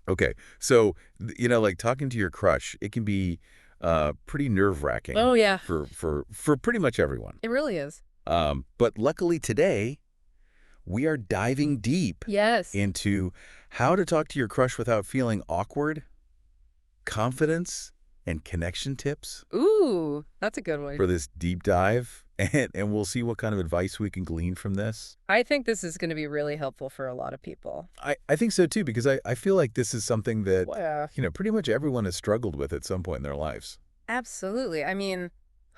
Okay. So, like talking to your crush, it can be pretty nerve-wracking Oh, yeah. for pretty much everyone. It really is. But luckily today, we are diving deep Yes. into how to talk to your crush without feeling awkward, confidence, and connection tips Ooh, that's a good one. for this deep dive. And we'll see what kind of advice we can glean from this. I think this is going to be really helpful for a lot of people. I think so too, because I feel like this is something that, Well, yeah. pretty much everyone has struggled with at some point in their lives. Absolutely. I mean,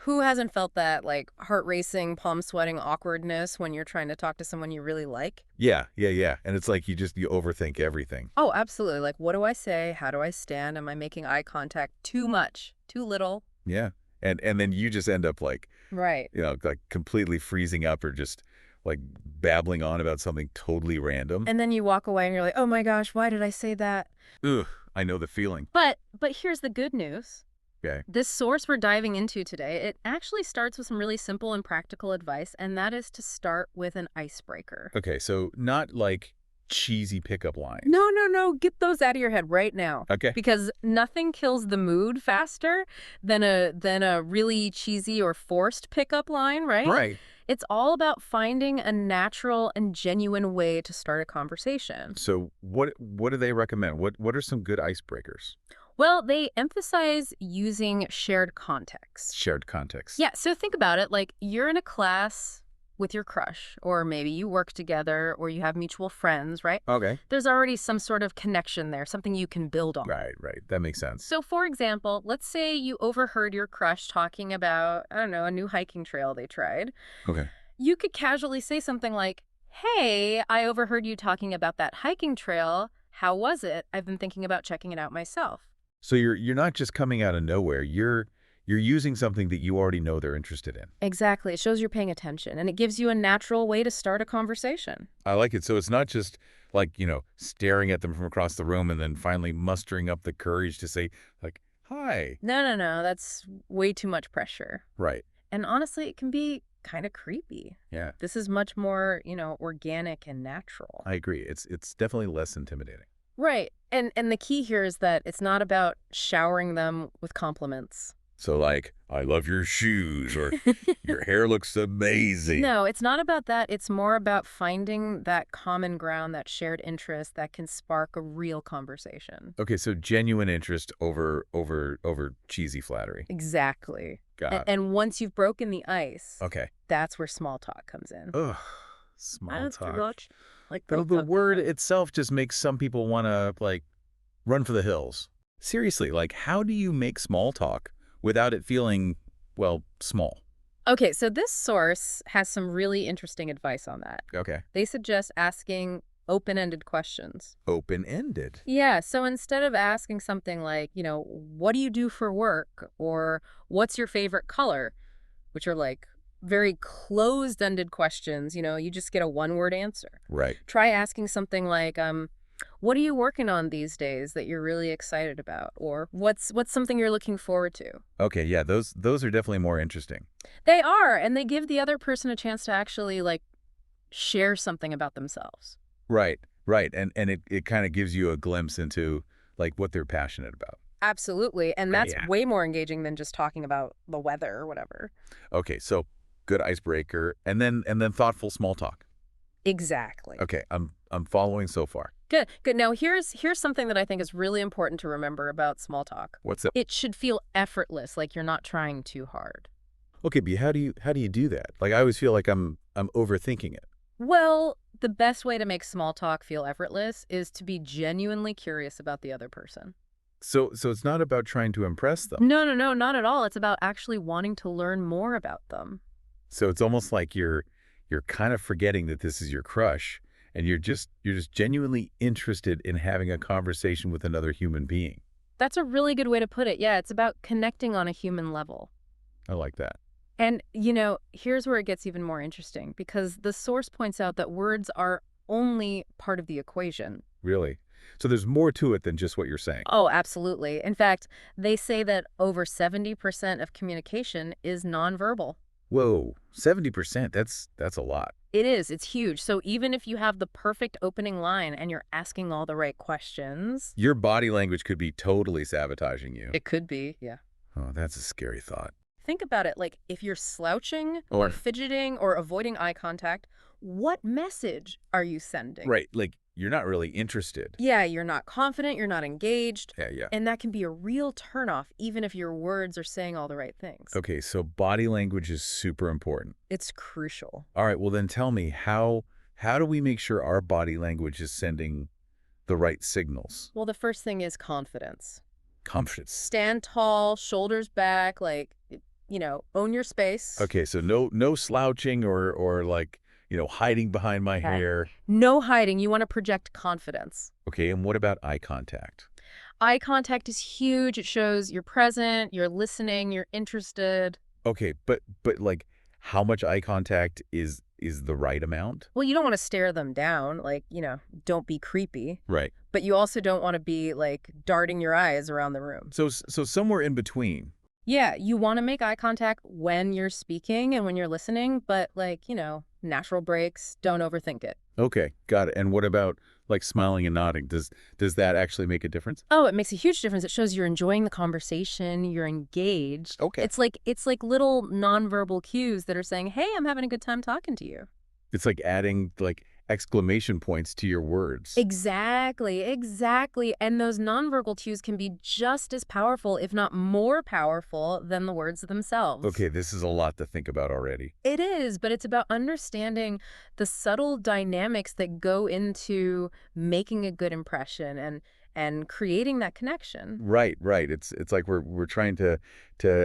who hasn't felt that, like, heart racing, palm sweating awkwardness when you're trying to talk to someone you really like? Yeah, yeah, yeah. And it's like you overthink everything. Oh, absolutely. Like, what do I say? How do I stand? Am I making eye contact too much? Too little? Yeah. And then you just end up like, Right. like completely freezing up or just like babbling on about something totally random. And then you walk away and you're like, oh my gosh, why did I say that? Ugh, I know the feeling. But here's the good news. Okay. This source we're diving into today, it actually starts with some really simple and practical advice, and that is to start with an icebreaker. Okay, so not like cheesy pickup lines. No, no, no. Get those out of your head right now. Okay. Because nothing kills the mood faster than a really cheesy or forced pickup line, right? Right. It's all about finding a natural and genuine way to start a conversation. So what do they recommend? What are some good icebreakers? Well, they emphasize using shared context. Shared context. Yeah, so think about it like you're in a class with your crush, or maybe you work together, or you have mutual friends, right? Okay. There's already some sort of connection there, something you can build on. Right, right. That makes sense. So, for example, let's say you overheard your crush talking about, I don't know, a new hiking trail they tried. Okay. You could casually say something like, hey, I overheard you talking about that hiking trail. How was it? I've been thinking about checking it out myself. So you're not just coming out of nowhere. You're using something that you already know they're interested in. Exactly. It shows you're paying attention, and it gives you a natural way to start a conversation. I like it. So it's not just like, staring at them from across the room and then finally mustering up the courage to say like, "Hi." No, no, no. That's way too much pressure. Right. And honestly, it can be kind of creepy. Yeah. This is much more, organic and natural. I agree. It's definitely less intimidating. Right. And the key here is that it's not about showering them with compliments. So like, "I love your shoes," or "Your hair looks amazing." No, it's not about that. It's more about finding that common ground, that shared interest that can spark a real conversation. Okay, so genuine interest over cheesy flattery. Exactly. Got it. And once you've broken the ice, Okay. that's where small talk comes in. Ugh, small That's pretty talk. much like The word itself just makes some people want to like run for the hills. Seriously, like how do you make small talk without it feeling, well, small? Okay, so this source has some really interesting advice on that. Okay. They suggest asking open-ended questions. Open-ended. Yeah, so instead of asking something like, what do you do for work? Or what's your favorite color? Which are like very closed-ended questions, you just get a one-word answer. Right. Try asking something like, what are you working on these days that you're really excited about? Or what's something you're looking forward to? Okay, yeah, those are definitely more interesting. They are, and they give the other person a chance to actually like share something about themselves. Right. Right. And it kind of gives you a glimpse into like what they're passionate about. Absolutely, and Right, that's yeah. way more engaging than just talking about the weather or whatever. Okay, so good icebreaker and then thoughtful small talk. Exactly. Okay, I'm following so far. Good. Good. Now, here's something that I think is really important to remember about small talk. What's up? It should feel effortless, like you're not trying too hard. Okay, but how do you do that? Like I always feel like I'm overthinking it. Well, the best way to make small talk feel effortless is to be genuinely curious about the other person. So it's not about trying to impress them. No, no, no, not at all. It's about actually wanting to learn more about them. So it's almost like you're kind of forgetting that this is your crush and you're just genuinely interested in having a conversation with another human being. That's a really good way to put it. Yeah, it's about connecting on a human level. I like that. And, here's where it gets even more interesting because the source points out that words are only part of the equation. Really. So there's more to it than just what you're saying. Oh, absolutely. In fact, they say that over 70% of communication is nonverbal. Whoa, 70%, that's a lot. It is. It's huge. So even if you have the perfect opening line and you're asking all the right questions, Your body language could be totally sabotaging you. it could be. Yeah. Oh, that's a scary thought. Think about it, like if you're slouching or fidgeting or avoiding eye contact, what message are you sending? Right, like, you're not really interested. Yeah, you're not confident, you're not engaged, Yeah, yeah. and that can be a real turnoff even if your words are saying all the right things. Okay, so body language is super important. It's crucial. All right, well then tell me, how do we make sure our body language is sending the right signals? Well, the first thing is confidence. Confidence. Stand tall, shoulders back, like, own your space. Okay, so no slouching or like, hiding behind my Okay. hair. No hiding. You want to project confidence. Okay, and what about eye contact? Eye contact is huge. It shows you're present, you're listening, you're interested. Okay, but like how much eye contact is the right amount? Well, you don't want to stare them down, like, don't be creepy. Right. But you also don't want to be, like, darting your eyes around the room. So somewhere in between. Yeah, you want to make eye contact when you're speaking and when you're listening, but, like, natural breaks, don't overthink it. Okay, got it. And what about like smiling and nodding? Does that actually make a difference? Oh, it makes a huge difference. It shows you're enjoying the conversation, you're engaged. Okay. It's like little nonverbal cues that are saying, "Hey, I'm having a good time talking to you." It's like adding like exclamation points to your words. Exactly, exactly. And those nonverbal cues can be just as powerful, if not more powerful, than the words themselves. Okay, this is a lot to think about already. It is, but it's about understanding the subtle dynamics that go into making a good impression and creating that connection. Right, right. It's like we're trying to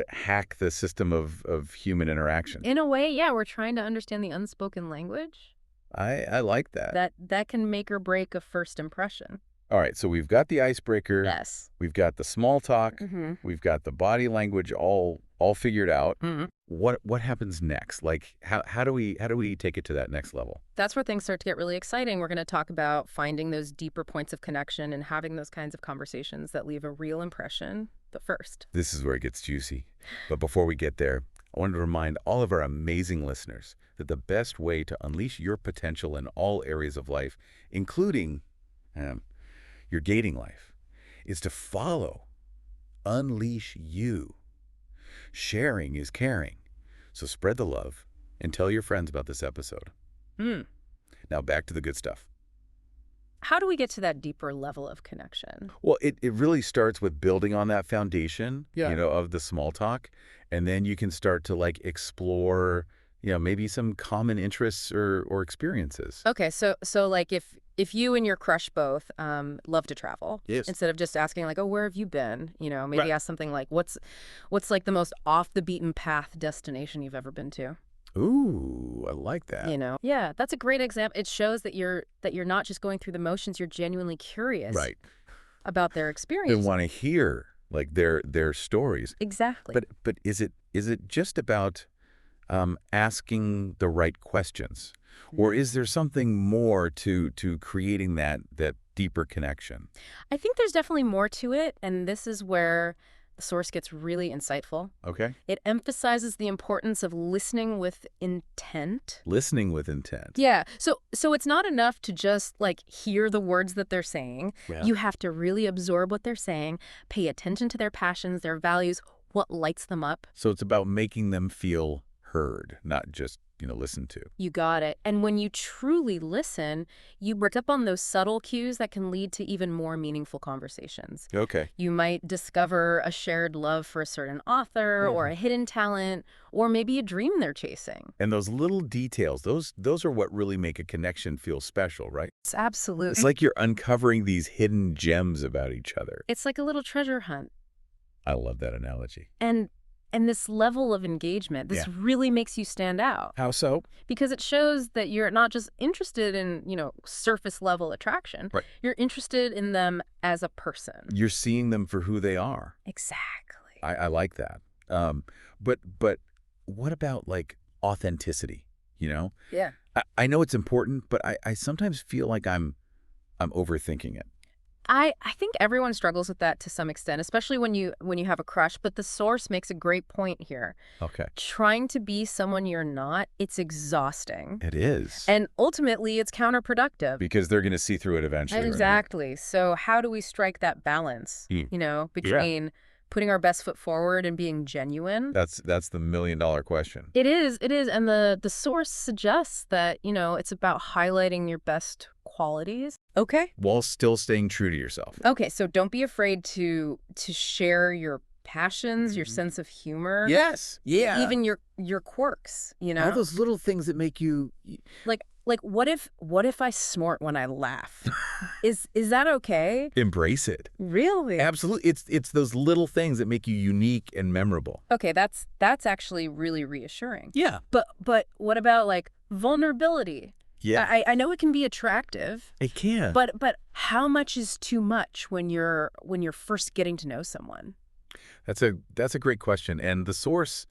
hack the system of human interaction. In a way, yeah, we're trying to understand the unspoken language I like that. that can make or break a first impression. All right, so we've got the icebreaker, Yes. we've got the small talk, Mm-hmm. we've got the body language all figured out. Mm-hmm. What happens next? Like how do we take it to that next level? That's where things start to get really exciting. We're going to talk about finding those deeper points of connection and having those kinds of conversations that leave a real impression. But first, This is where it gets juicy. But before we get there, I wanted to remind all of our amazing listeners that the best way to unleash your potential in all areas of life, including your dating life, is to follow Unleash You. Sharing is caring. So spread the love and tell your friends about this episode. Now back to the good stuff. how do we get to that deeper level of connection? Well, it really starts with building on that foundation, Yeah. of the small talk. And then you can start to like explore, maybe some common interests or experiences. Okay, so like if you and your crush both love to travel, Yes. instead of just asking like, oh, where have you been? Maybe Right. ask something like, what's like the most off the beaten path destination you've ever been to? Ooh, I like that. Yeah, that's a great example. It shows that you're not just going through the motions. You're genuinely curious Right. about their They experience. want to hear like their stories. Exactly. But is it just about asking the right questions, or is there something more to creating that deeper connection? I think there's definitely more to it, and this is where the source gets really insightful. Okay, It emphasizes the importance of listening with intent. listening with intent. Yeah. So it's not enough to just like hear the words that they're saying. Yeah. You have to really absorb what they're saying, pay attention to their passions, their values, what lights them up. So it's about making them feel heard, not just listened to. You got it. And when you truly listen, you pick up on those subtle cues that can lead to even more meaningful conversations. Okay. You might discover a shared love for a certain author or a hidden talent or maybe a dream they're chasing. And those little details, those are what really make a connection feel special, right? It's absolutely. It's like you're uncovering these hidden gems about each other. It's like a little treasure hunt. I love that analogy. And this level of engagement, this Yeah. really makes you stand out How so? because it shows that you're not just interested in, surface level attraction. Right. You're interested in them as a person. You're seeing them for who they are. Exactly. I like that. But what about like authenticity? Yeah. I know it's important, but I sometimes feel like I'm overthinking it. I think everyone struggles with that to some extent, especially when you have a crush, but the source makes a great point here. Okay. Trying to be someone you're not, it's exhausting. It is. And ultimately, it's counterproductive. Because they're going to see through it eventually, right? Exactly. So how do we strike that balance, Mm. Yeah. between putting our best foot forward and being genuine? That's the million-dollar question. It is. And the source suggests that, it's about highlighting your best qualities. Okay. While still staying true to yourself. Okay, so don't be afraid to share your passions, your sense of humor. Yes. Yeah. Even your quirks, all those little things that make you... Like what if I snort when I laugh? Is that okay? Embrace it. Really? Absolutely. It's those little things that make you unique and memorable. Okay, that's actually really reassuring. Yeah. But what about like vulnerability? Yeah. I know it can be attractive. It can. But how much is too much when you're first getting to know someone? That's a great question. And the source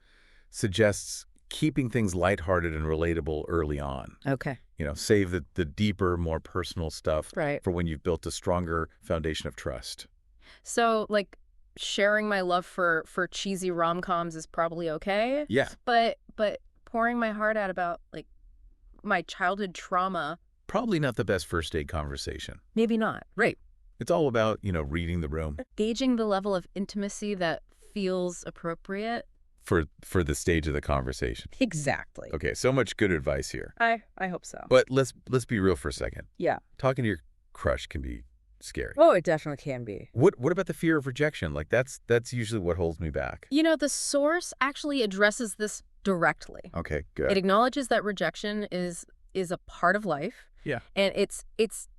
suggests keeping things lighthearted and relatable early on. Okay. Save the deeper, more personal stuff Right. for when you've built a stronger foundation of trust. So like sharing my love for cheesy rom-coms is probably okay. Yeah. But pouring my heart out about like my childhood trauma, Probably not the best first date conversation. maybe not. Right. It's all about, reading the room Gauging the level of intimacy that feels appropriate. for the stage of the conversation. Exactly. Okay, so much good advice here. I hope so. But let's be real for a second. Yeah. Talking to your crush can be scary. Oh, it definitely can be. What about the fear of rejection? Like that's usually what holds me back. The source actually addresses this directly. Okay, It good. acknowledges that rejection is a part of life. Yeah. And it's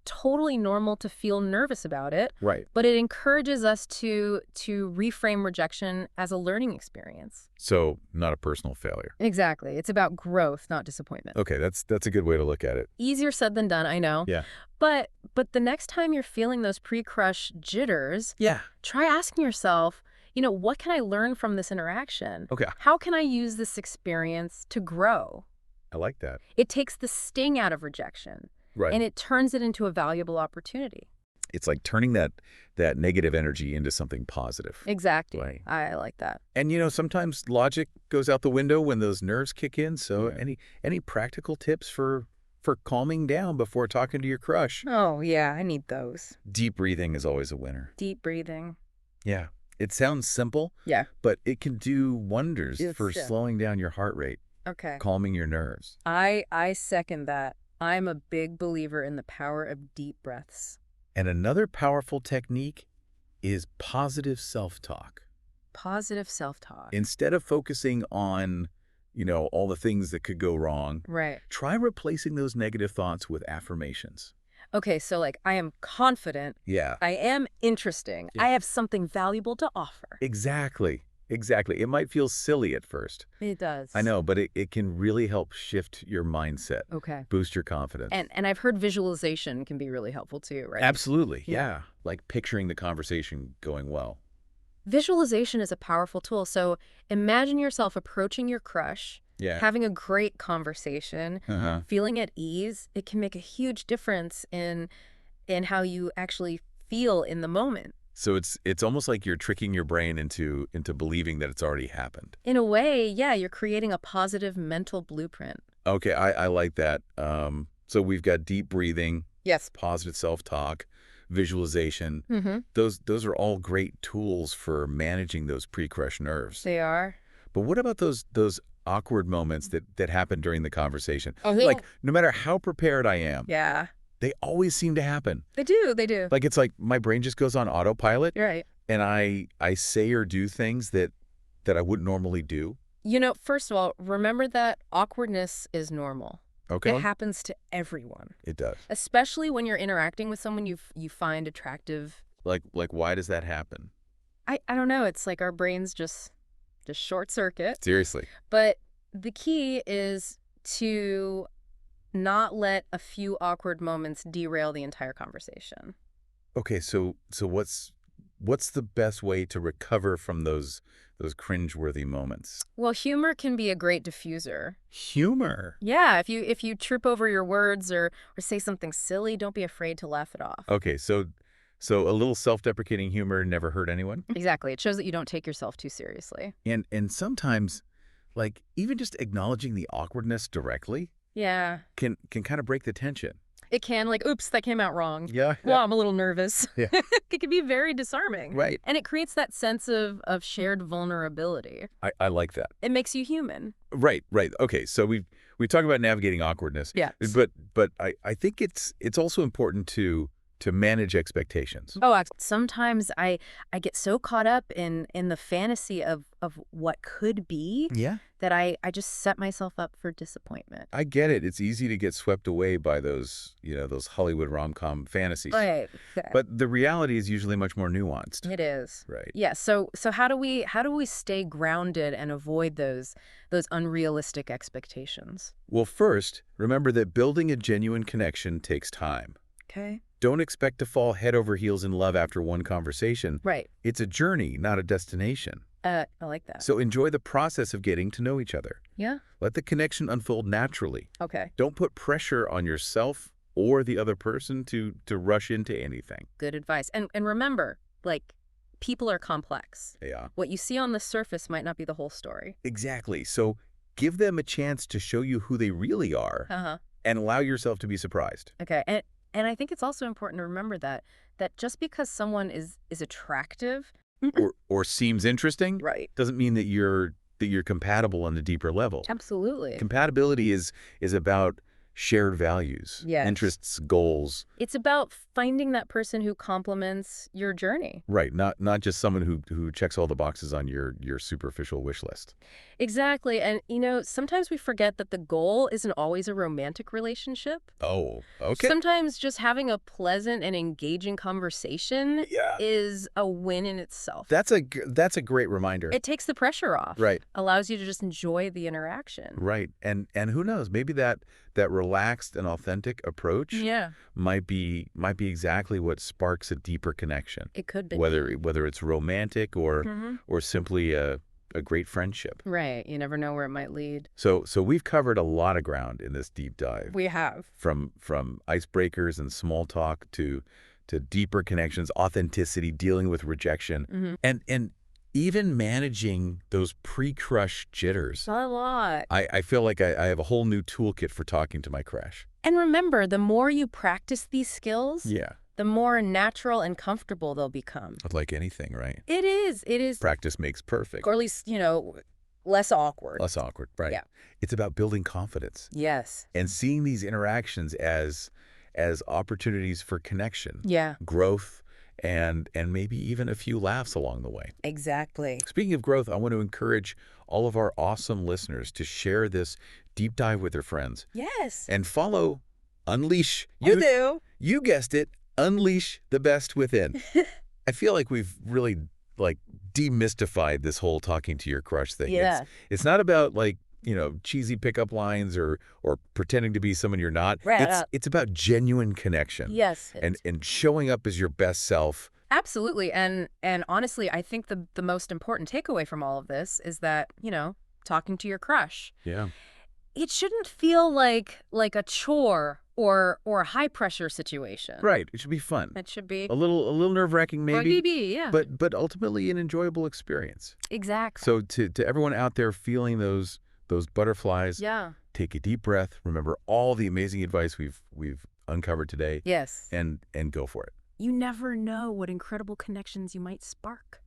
totally normal to feel nervous about it, Right. but it encourages us to reframe rejection as a learning experience. So, not a personal failure. Exactly. It's about growth, not disappointment. Okay, that's a good way to look at it. Easier said than done, I know. Yeah. But the next time you're feeling those pre-crush jitters, Yeah. try asking yourself, what can I learn from this interaction? Okay. How can I use this experience to grow? I like that. It takes the sting out of rejection. Right. And it turns it into a valuable opportunity. It's like turning that negative energy into something positive. Exactly. Right. I like that. And sometimes logic goes out the window when those nerves kick in. So Yeah. any practical tips for calming down before talking to your crush? Oh, yeah, I need those. Deep breathing is always a winner. Deep breathing. Yeah. It sounds simple, Yeah. but it can do wonders for Yeah. slowing down your heart rate, Okay. calming your nerves. I second that. I'm a big believer in the power of deep breaths. And another powerful technique is positive self-talk. Positive self-talk. Instead of focusing on, all the things that could go wrong, Right. try replacing those negative thoughts with affirmations. Okay, so like I am confident. Yeah, I am interesting. Yeah. I have something valuable to offer. exactly. Exactly. It might feel silly at first. It does. I know, but it can really help shift your mindset, Okay. boost your confidence. And I've heard visualization can be really helpful too, right? Absolutely. Yeah. Yeah. Like picturing the conversation going well. Visualization is a powerful tool. So imagine yourself approaching your crush, Yeah. having a great conversation, Uh-huh. feeling at ease. It can make a huge difference in how you actually feel in the moment. So it's almost like you're tricking your brain into believing that it's already happened. In a way, yeah, you're creating a positive mental blueprint. Okay, I like that. So we've got deep breathing, Yes. positive self-talk, visualization. Mm-hmm. Those are all great tools for managing those pre-crush nerves. They are. But what about those awkward moments that happen during the conversation? Oh, Like, no matter how prepared I am, Yeah. they always seem to happen. They do. They do. Like, it's like my brain just goes on autopilot, You're right. and I say or do things that I wouldn't normally do. First of all, remember that awkwardness is normal. Okay? It happens to everyone, It does. especially when you're interacting with someone you find attractive. Like why does that happen? I don't know. It's like our brains just short circuit. Seriously. But the key is to not let a few awkward moments derail the entire conversation. Okay, so what's the best way to recover from those cringeworthy moments? Well, humor can be a great diffuser. Humor. Yeah, if you trip over your words or say something silly, don't be afraid to laugh it off. Okay, so So a little self-deprecating humor never hurt anyone. Exactly. It shows that you don't take yourself too seriously. And sometimes, like, even just acknowledging the awkwardness directly Yeah. can kind of break the tension. It can, like, oops, that came out wrong. Yeah. Well, I'm a little nervous. Yeah. It can be very disarming. Right. And it creates that sense of shared vulnerability. I like that. It makes you human. Right, right. Okay, so we talk about navigating awkwardness. Yes. But I think it's also important to manage expectations. Oh, sometimes I get so caught up in the fantasy of what could be Yeah. that I just set myself up for disappointment. I get it. It's easy to get swept away by those Hollywood rom-com fantasies. Right. But the reality is usually much more nuanced. It is. Right. Yeah. So how do we stay grounded and avoid those unrealistic expectations? Well, first, remember that building a genuine connection takes time. Okay. Don't expect to fall head over heels in love after one conversation. Right. It's a journey, not a destination. I like that. So enjoy the process of getting to know each other. Yeah. Let the connection unfold naturally. Okay. Don't put pressure on yourself or the other person to rush into anything. Good advice. And remember, like, people are complex. Yeah. What you see on the surface might not be the whole story. Exactly. So give them a chance to show you who they really are Uh-huh. and allow yourself to be surprised. Okay. And I think it's also important to remember that just because someone is attractive Or seems interesting right. doesn't mean that you're compatible on a deeper level. Absolutely. Compatibility is about shared values, Yes. interests, goals. It's about finding that person who complements your journey. Right, not just someone who checks all the boxes on your superficial wish list. Exactly. And, sometimes we forget that the goal isn't always a romantic relationship. Oh, okay. Sometimes just having a pleasant and engaging conversation Yeah. is a win in itself. That's a great reminder. It takes the pressure off. Right. Allows you to just enjoy the interaction. Right. And who knows, maybe that relaxed and authentic approach Yeah. might be exactly what sparks a deeper connection. It could be. Whether it's romantic or Mhm. or simply a great friendship. Right. You never know where it might lead. So we've covered a lot of ground in this deep dive. We have. From icebreakers and small talk to deeper connections, authenticity, dealing with rejection, and even managing those pre-crush jitters. A lot. I feel like I have a whole new toolkit for talking to my crush. And remember, the more you practice these skills, Yeah. the more natural and comfortable they'll become. Like anything, right? It is. Practice makes perfect. Or at least, less awkward. Less awkward, right? Yeah. It's about building confidence Yes. and seeing these interactions as opportunities for connection, Yeah. growth, and maybe even a few laughs along the way. Exactly. Speaking of growth, I want to encourage all of our awesome listeners to share this deep dive with their friends Yes. and follow Unleash. You do. You guessed it, Unleash the Best Within. I feel like we've really demystified this whole talking to your crush thing. Yeah. It's not about cheesy pickup lines or pretending to be someone you're not. Right. It's about genuine connection. Yes. And showing up as your best self. Absolutely. And honestly, I think the most important takeaway from all of this is that, talking to your crush, Yeah. it shouldn't feel like a chore or a high pressure situation. Right. It should be fun. It should be A little nerve-wracking maybe. yeah. But ultimately an enjoyable experience. Exactly. So to everyone out there feeling those butterflies, Yeah. take a deep breath. Remember all the amazing advice we've uncovered today. Yes. And go for it. You never know what incredible connections you might spark.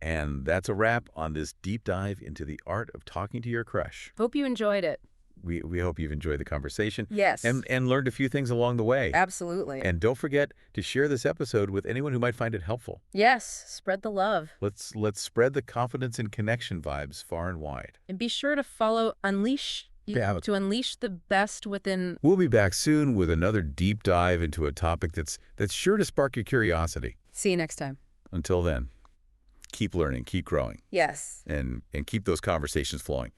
And that's a wrap on this deep dive into the art of talking to your crush. Hope you enjoyed it. We hope you've enjoyed the conversation. Yes. And learned a few things along the way. Absolutely. And don't forget to share this episode with anyone who might find it helpful. Yes. Spread the love. Let's spread the confidence and connection vibes far and wide. And be sure to follow Unleash Yeah. to unleash the best within. We'll be back soon with another deep dive into a topic that's sure to spark your curiosity. See you next time. Until then, keep learning, keep growing, Yes. and keep those conversations flowing.